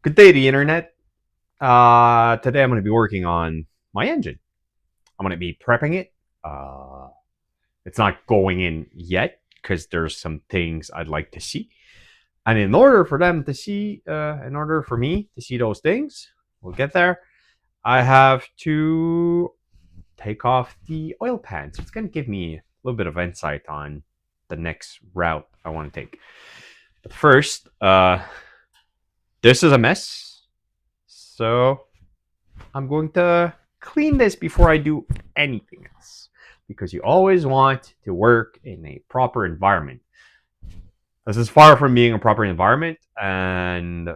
Good day, the internet. Today I'm going to be working on my engine. I'm going to be prepping it. Uh, it's not going in yet because there's some things I'd like to see. And in order for them to see, in order for me to see those things, we'll get there. I have to take off the oil pan. So it's going to give me a little bit of insight on the next route I want to take. But first, this is a mess. So I'm going to clean this before I do anything else because you always want to work in a proper environment. This is far from being a proper environment, and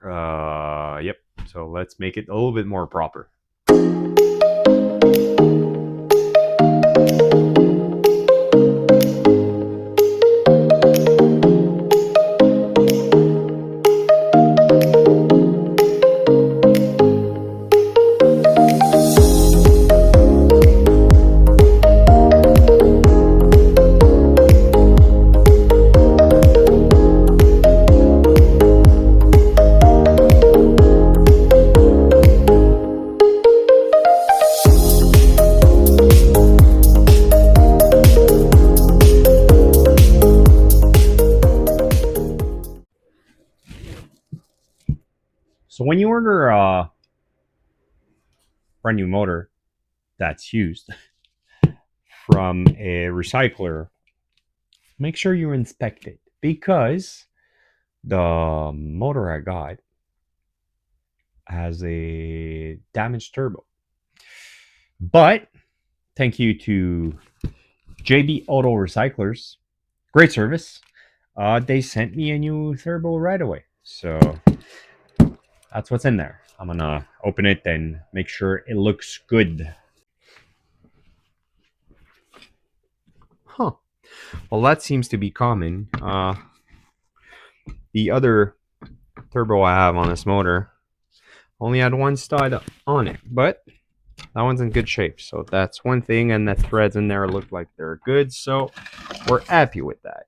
yep. So let's make it a little bit more proper. So when you order a brand new motor that's used from a recycler, make sure you inspect it because the motor I got has a damaged turbo. But thank you to JB Auto Recyclers, great service. They sent me a new turbo right away. So that's what's in there. I'm gonna open it and make sure it looks good. Huh. Well, that seems to be common. The other turbo I have on this motor only had one stud on it, but that one's in good shape. So that's one thing, and the threads in there look like they're good. So we're happy with that.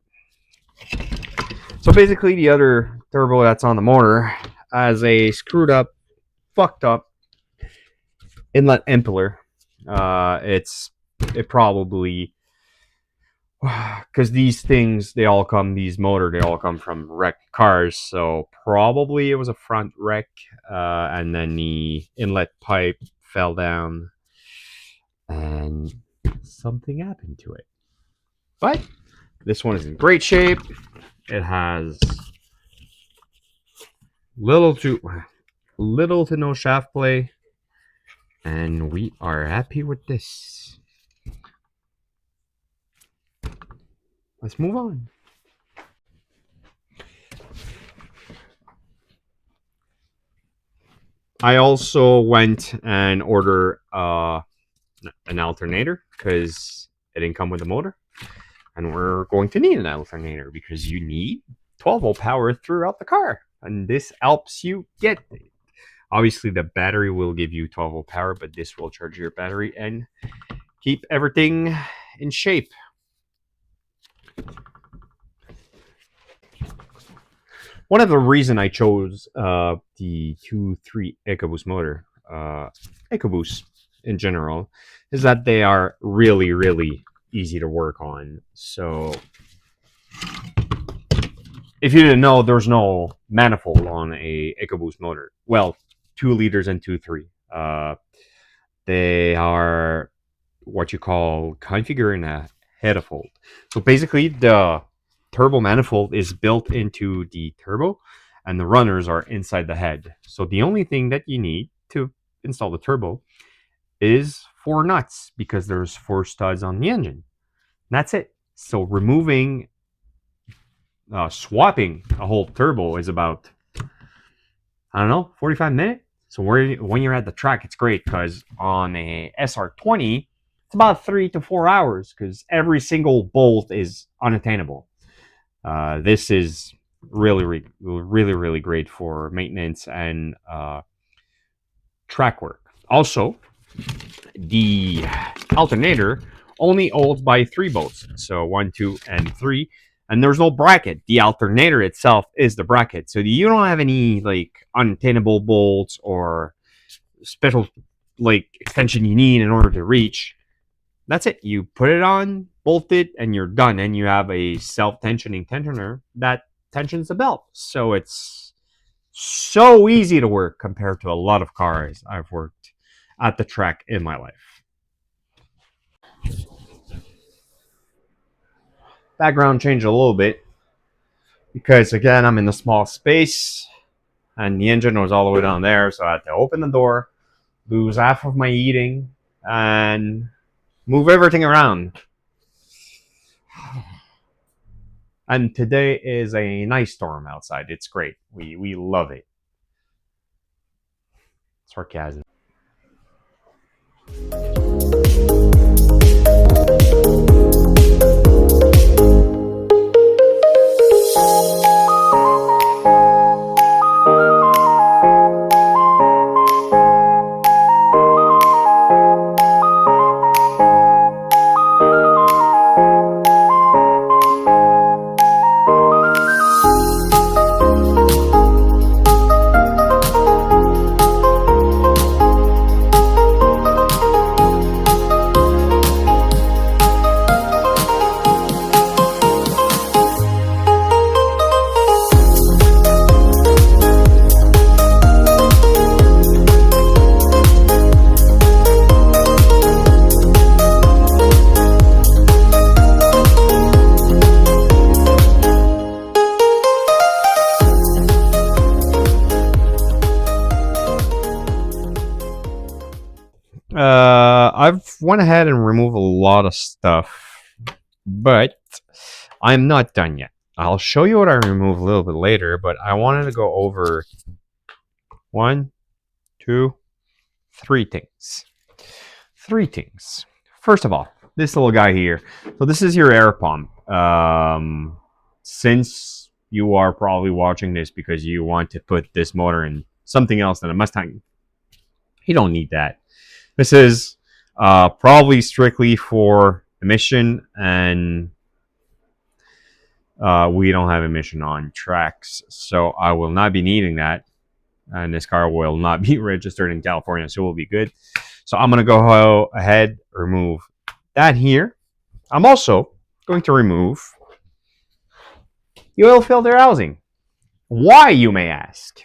So basically, the other turbo that's on the motor has a screwed up, fucked up inlet impeller. It probably, because these motor, they all come from wrecked cars. So probably it was a front wreck, and then the inlet pipe fell down, and something happened to it. But this one is in great shape. It has little to no shaft play, and we are happy with this. Let's move on. I also went and ordered an alternator because it didn't come with the motor, and we're going to need an alternator because you need 12-volt power throughout the car, and this helps you get it. Obviously, the battery will give you 12-volt power, but this will charge your battery and keep everything in shape. One of the reasons I chose the 2.3 Ecoboost motor, Ecoboost in general, is that they are really, really easy to work on. So if you didn't know, there's no manifold on a Ecoboost motor. Well, 2 liters and 2.3. They are what you call configuring a headifold. So basically, the turbo manifold is built into the turbo, and the runners are inside the head. So the only thing that you need to install the turbo is 4 nuts because there's 4 studs on the engine. And that's it. So swapping a whole turbo is about, 45 minutes. So when you're at the track, it's great because on a SR20, it's about 3 to 4 hours because every single bolt is unattainable. This is really, really, really great for maintenance and track work. Also, the alternator only holds by 3 bolts, so 1, 2, and 3, and there's no bracket. The alternator itself is the bracket, so you don't have any like untenable bolts or special like extension you need in order to reach. That's it. You put it on, bolt it, and you're done. And you have a self-tensioning tensioner that tensions the belt. So it's so easy to work compared to a lot of cars I've worked at the track in my life. Background changed a little bit because again I'm in a small space and the engine was all the way down there, so I had to open the door, lose half of my heating, and move everything around. And today is a nice storm outside. It's great. We love it. Sarcasm. I've went ahead and removed a lot of stuff, but I'm not done yet. I'll show you what I removed a little bit later, but I wanted to go over one, two, three things. Three things. First of all, this little guy here. So this is your air pump. Since you are probably watching this because you want to put this motor in something else than a Mustang, you don't need that. This is probably strictly for emission, and we don't have emission on tracks, so I will not be needing that. And this car will not be registered in California, so we'll be good. So I'm going to go ahead, remove that here. I'm also going to remove the oil filter housing. Why, you may ask?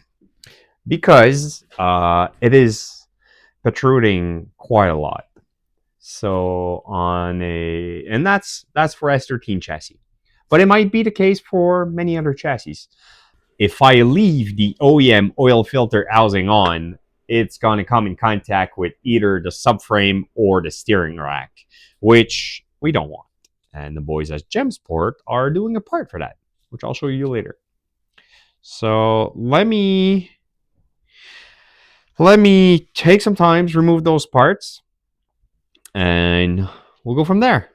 Because it is protruding quite a lot. So and that's for S13 chassis, but it might be the case for many other chassis. If I leave the OEM oil filter housing on, it's going to come in contact with either the subframe or the steering rack, which we don't want. And the boys at Gemsport are doing a part for that, which I'll show you later. So let me take some time to remove those parts, and we'll go from there.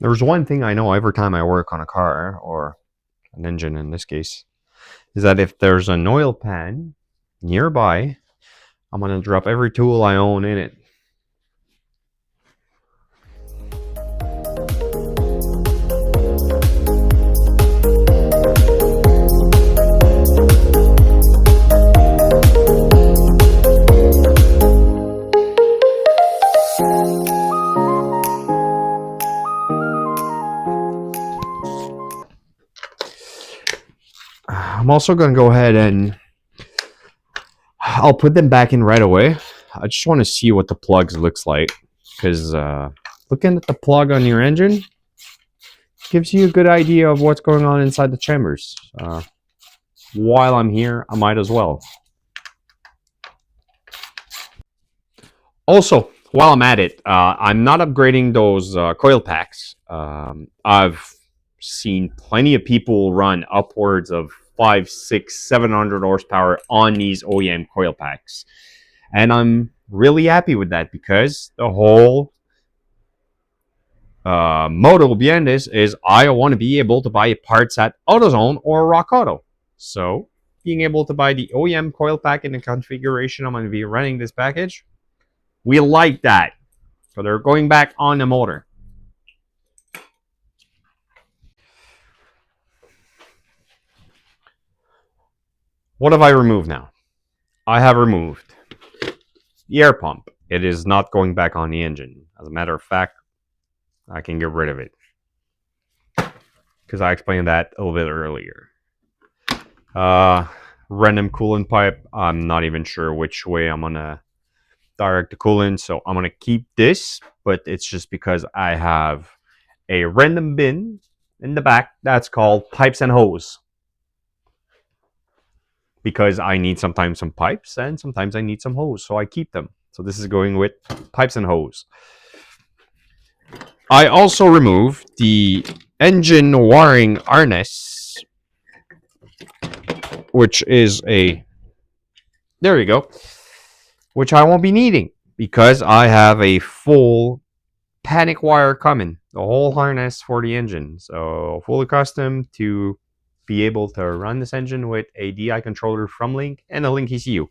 There's one thing I know every time I work on a car, or an engine in this case, is that if there's an oil pan nearby, I'm going to drop every tool I own in it. I'm also going to go ahead and I'll put them back in right away. I just want to see what the plugs looks like, because looking at the plug on your engine gives you a good idea of what's going on inside the chambers. While I'm here, I might as well. Also, while I'm at it, I'm not upgrading those coil packs. I've seen plenty of people run upwards of 5, 6, 700 horsepower on these OEM coil packs. And I'm really happy with that because the whole motto behind this is I want to be able to buy parts at AutoZone or Rock Auto. So being able to buy the OEM coil pack in the configuration I'm going to be running this package, we like that. So they're going back on the motor. What have I removed now? I have removed the air pump. It is not going back on the engine. As a matter of fact, I can get rid of it because I explained that a little bit earlier. Random coolant pipe. I'm not even sure which way I'm gonna direct the coolant, so I'm gonna keep this, but it's just because I have a random bin in the back that's called pipes and hose. Because I need sometimes some pipes and sometimes I need some hose, so I keep them. So this is going with pipes and hose. I also remove the engine wiring harness, which is a, there you go, which I won't be needing because I have a full panic wire coming, the whole harness for the engine. So fully custom to be able to run this engine with a DI controller from Link and a Link ECU.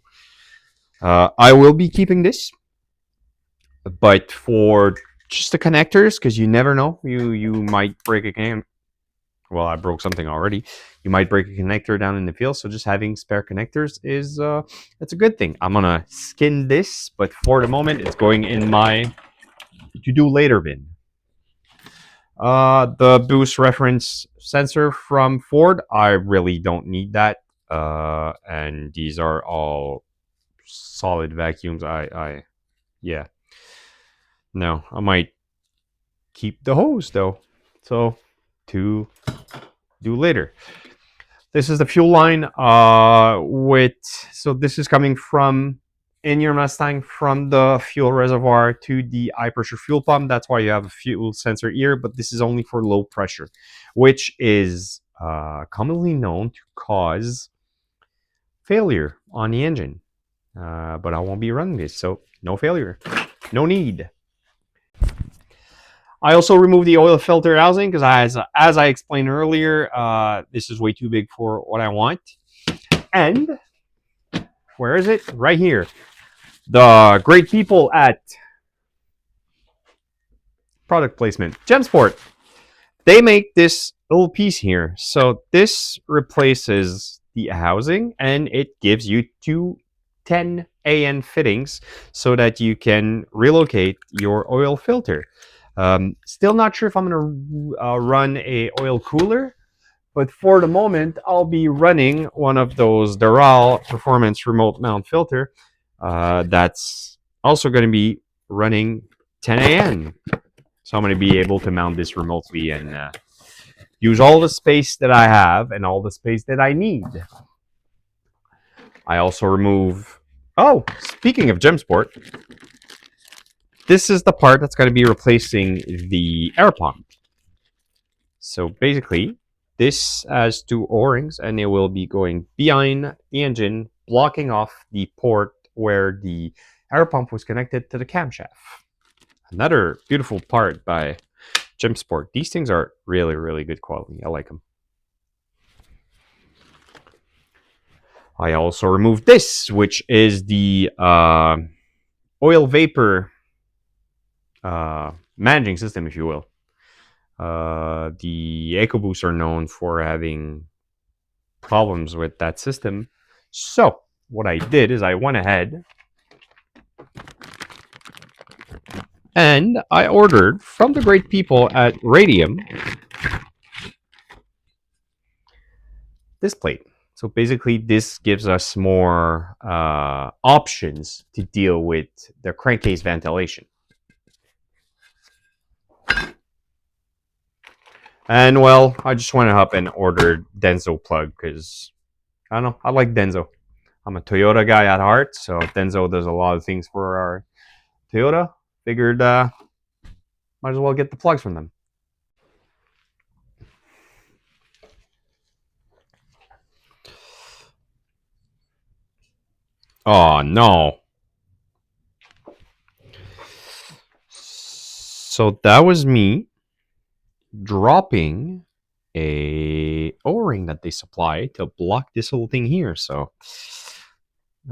I will be keeping this, but for just the connectors, because you never know, you might break a can. Well, I broke something already. You might break a connector down in the field, so just having spare connectors is that's a good thing. I'm gonna skin this, but for the moment, it's going in my to do later bin. The boost reference sensor from Ford, I really don't need that. And these are all solid vacuums. Yeah. No, I might keep the hose though. So to do later. This is the fuel line. So this is coming from in your Mustang from the fuel reservoir to the high pressure fuel pump. That's why you have a fuel sensor here, but this is only for low pressure, which is commonly known to cause failure on the engine. But I won't be running this, so no failure, no need. I also removed the oil filter housing because as I explained earlier, this is way too big for what I want. And where is it? Right here. The great people at product placement, Gemsport. They make this little piece here. So this replaces the housing and it gives you two 10 AN fittings so that you can relocate your oil filter. Still not sure if I'm going to run a oil cooler, but for the moment, I'll be running one of those Doral Performance Remote Mount Filter. That's also going to be running 10 AN. So I'm going to be able to mount this remotely and use all the space that I have and all the space that I need. I also remove... Oh, speaking of Gemsport, this is the part that's going to be replacing the air pump. So basically, this has two O-rings and it will be going behind the engine, blocking off the port where the air pump was connected to the camshaft. Another beautiful part by Gemsport. These things are really, really good quality. I like them. I also removed this, which is the oil vapor managing system, if you will. The Ecoboost are known for having problems with that system. So what I did is I went ahead and I ordered from the great people at Radium this plate. So basically, this gives us more options to deal with the crankcase ventilation. And well, I just went up and ordered Denso plug because I don't know, I like Denso. I'm a Toyota guy at heart, so Denso does a lot of things for our Toyota. Figured might as well get the plugs from them. Oh no. So that was me dropping a O-ring that they supply to block this whole thing here. So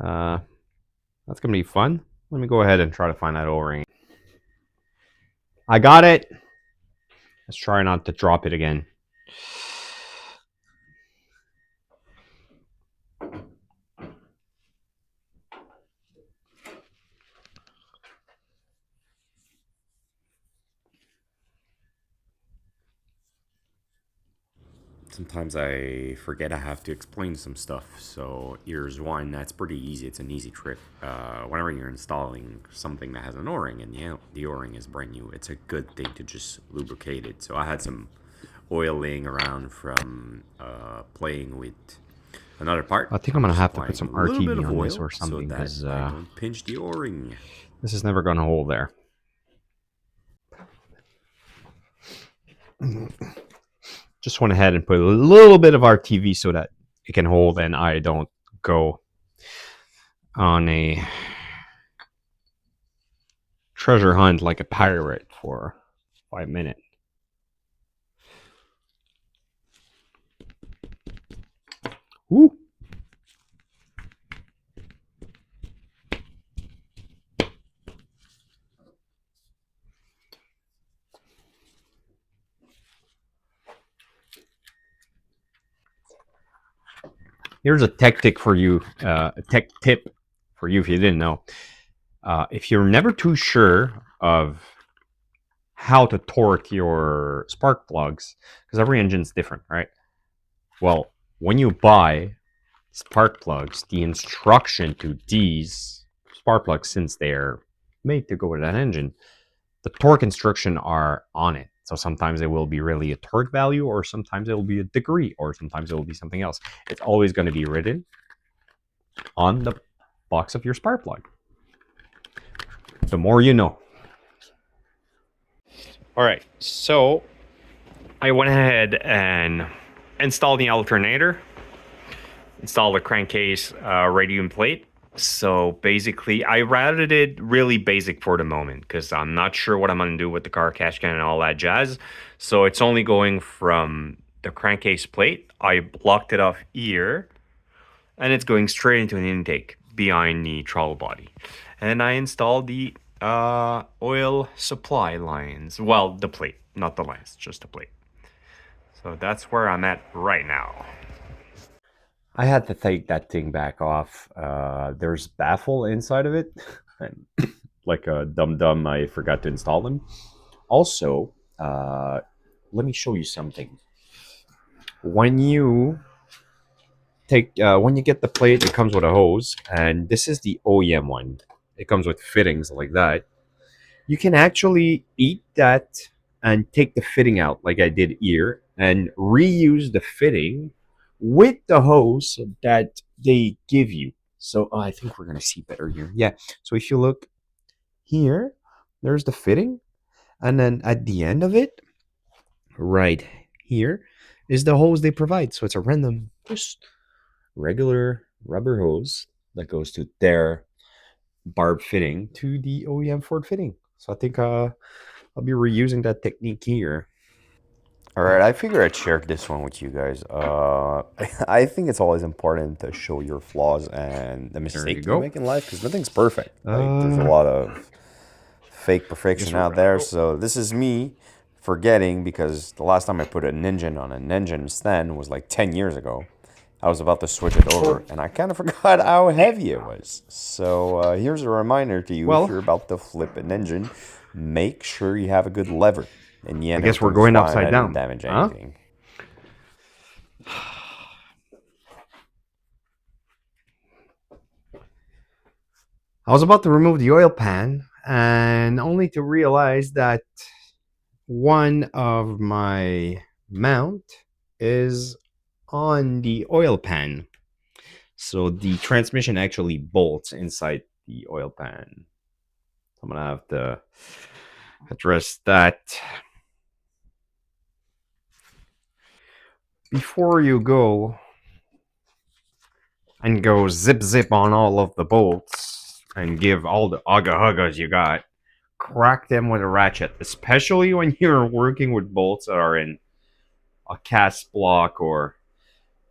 uh, that's gonna be fun. Let me go ahead and try to find that O-ring. I got it. Let's try not to drop it again. Sometimes I forget I have to explain some stuff. So here's one that's pretty easy. It's an easy trick. Whenever you're installing something that has an O-ring and the O-ring is brand new, it's a good thing to just lubricate it. So I had some oil laying around from playing with another part. I think So I'm I'm gonna just have to put applying some a little bit RTV of on this oil or so something that because I don't pinch the O-ring. this is never gonna hold there. Just went ahead and put a little bit of RTV so that it can hold and I don't go on a treasure hunt like a pirate for 5 minutes. Woo! Here's a tech tip for you. A tech tip for you if you didn't know. If you're never too sure of how to torque your spark plugs, because every engine's different, right? Well, when you buy spark plugs, the instruction to these spark plugs, since they're made to go with that engine, the torque instruction are on it. So sometimes it will be really a torque value, or sometimes it will be a degree, or sometimes it will be something else. It's always going to be written on the box of your spark plug. The more you know. All right, so I went ahead and installed the alternator, installed a crankcase radium plate. So basically, I routed it really basic for the moment because I'm not sure what I'm going to do with the car cash can and all that jazz. So it's only going from the crankcase plate. I blocked it off here and it's going straight into an intake behind the throttle body. And I installed the oil supply lines. Well, the plate, not the lines, just the plate. So that's where I'm at right now. I had to take that thing back off. There's baffle inside of it. Like a dum dum, I forgot to install them. Also, let me show you something. When you when you get the plate, it comes with a hose, and this is the OEM one. It comes with fittings like that. You can actually eat that and take the fitting out, like I did here, and reuse the fitting with the hose that they give you. So I think we're gonna see better here. Yeah. So if you look here, there's the fitting, and then at the end of it, right here, is the hose they provide. So it's a random, just regular rubber hose that goes to their barb fitting to the OEM Ford fitting. So I think I'll be reusing that technique here. All right, I figure I'd share this one with you guys. I think it's always important to show your flaws and the There you mistakes you go. make in life because nothing's perfect. Like, there's a I lot of fake guess perfection we're out gonna there. go. So this is me forgetting because the last time I put an engine on an engine stand was like 10 years ago. I was about to switch it over and I kind of forgot how heavy it was. So here's a reminder to you if Well, you're about to flip an engine, make sure you have a good lever and you I end guess up we're going going flying upside and didn't down, damage huh? anything. I was about to remove the oil pan, and only to realize that one of my mount is on the oil pan. So the transmission actually bolts inside the oil pan. I'm gonna have to address that. Before you go and go zip zip on all of the bolts and give all the ugga huggas you got. Crack them with a ratchet, especially when you're working with bolts that are in a cast block or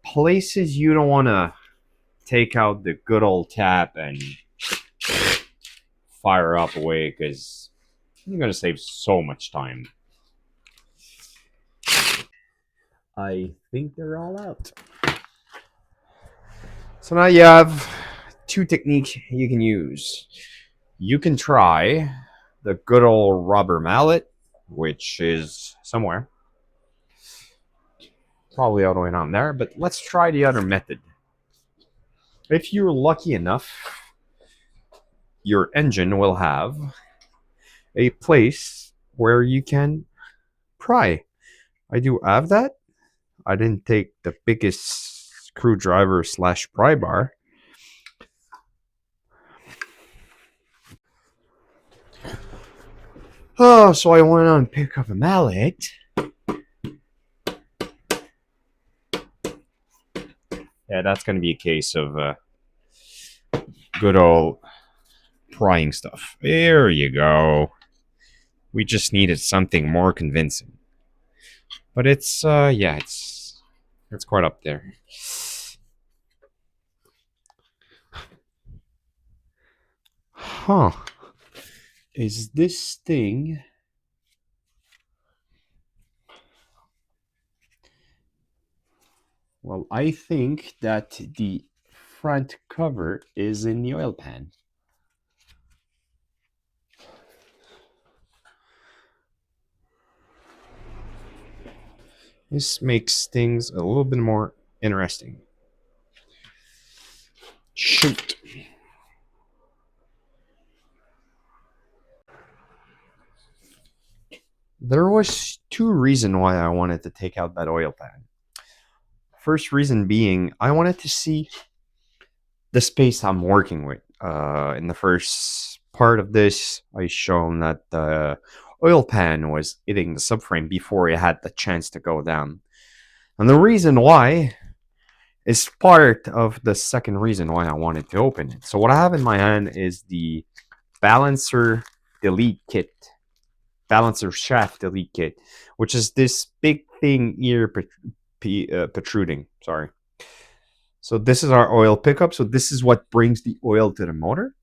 places you don't want to take out the good old tap and fire up away because you're going to save so much time. I think they're all out. So now you have two techniques you can use. You can try the good old rubber mallet, which is somewhere. Probably all the way down there, but let's try the other method. If you're lucky enough, your engine will have a place where you can pry. I do have that. I didn't take the biggest screwdriver slash pry bar. Oh, so I went on and picked up a mallet. Yeah, that's going to be a case of good old prying stuff. There you go. We just needed something more convincing. But it's yeah, it's quite up there. Huh. Is this thing Well, I think that the front cover is in the oil pan. This makes things a little bit more interesting. Shoot. There was two reasons why I wanted to take out that oil pan. First reason being I wanted to see the space I'm working with. In the first part of this, I shown that the oil pan was hitting the subframe before it had the chance to go down. And the reason why is part of the second reason why I wanted to open it. So what I have in my hand is the balancer delete kit, balancer shaft delete kit, which is this big thing here protruding. Sorry. So this is our oil pickup. So this is what brings the oil to the motor,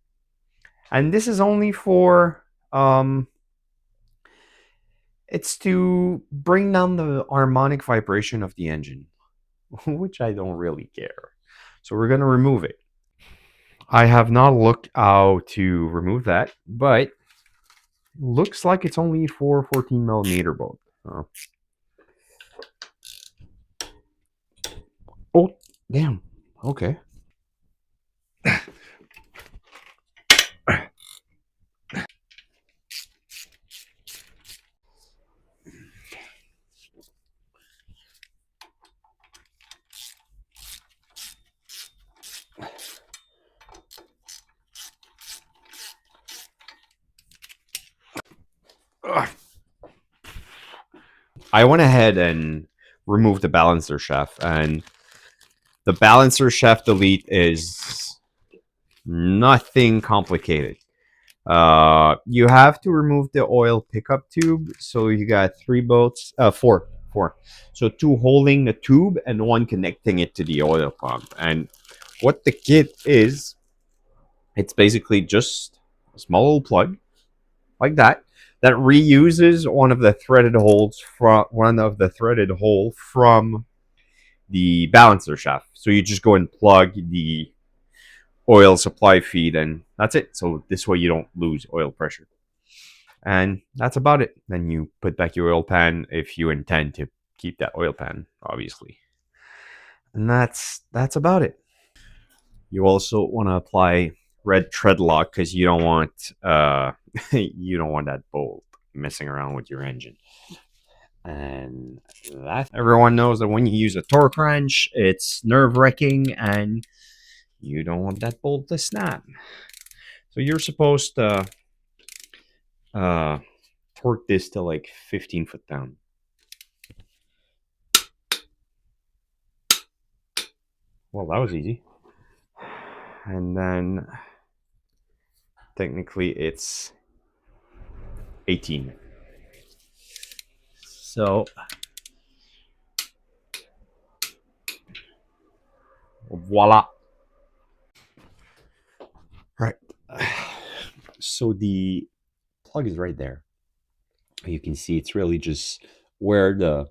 and this is only for it's to bring down the harmonic vibration of the engine, which I don't really care. So we're gonna remove it. I have not looked how to remove that, but looks like it's only for 14 millimeter bolt. Oh, damn. Okay. I went ahead and removed the balancer shaft, and the balancer shaft delete is nothing complicated. You have to remove the oil pickup tube. So you got three bolts, four. So two holding the tube and one connecting it to the oil pump. And what the kit is, it's basically just a small little plug like that that reuses one of the threaded holes from the balancer shaft. So you just go and plug the oil supply feed, and that's it. So this way you don't lose oil pressure. And that's about it. Then you put back your oil pan if you intend to keep that oil pan, obviously. And that's about it. You also want to apply red tread lock because you don't want you don't want that bolt messing around with your engine. And that everyone knows that when you use a torque wrench, it's nerve wracking and you don't want that bolt to snap. So you're supposed to uh, torque this to like 15 foot down. Well, that was easy. and then technically it's 18. So voila. Right. So the plug is right there. You can see it's really just where the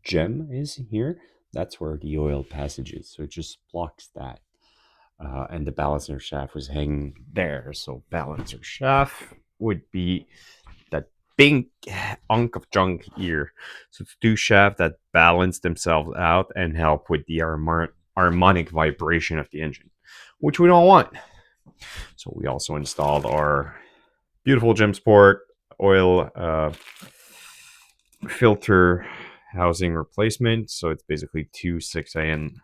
gem is here. That's where the oil passage is. So it just blocks that. And the balancer shaft was hanging there. So balancer shaft would be that big hunk of junk here. So it's two shafts that balance themselves out and help with the harmonic vibration of the engine, which we don't want. So we also installed our beautiful gem sport oil filter housing replacement. So it's basically two 6AN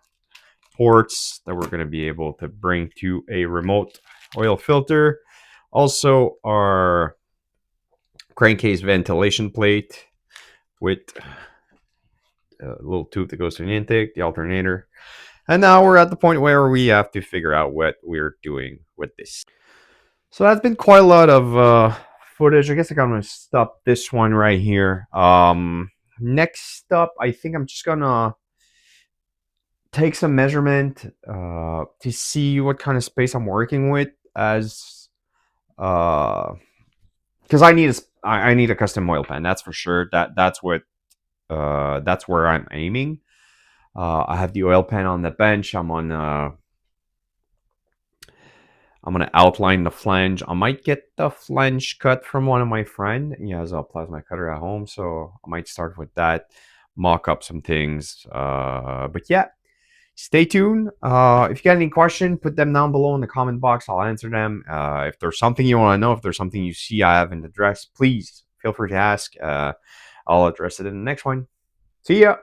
ports that we're going to be able to bring to a remote oil filter. Also, our crankcase ventilation plate with a little tube that goes to the intake, the alternator. And now we're at the point where we have to figure out what we're doing with this. So that's been quite a lot of footage. I guess I'm going to stop this one right here. Next up, I think I'm just going to take some measurement to see what kind of space I'm working with as because I need a custom oil pan, that's for sure. That's where I'm aiming. I have the oil pan on the bench. I'm gonna outline the flange. I might get the flange cut from one of my friend. He has a plasma cutter at home, so I might start with that, mock up some things. But yeah, stay tuned. If you got any question, put them down below in the comment box. I'll answer them. If there's something you want to know, if there's something you see I haven't addressed, please feel free to ask. I'll address it in the next one. See ya.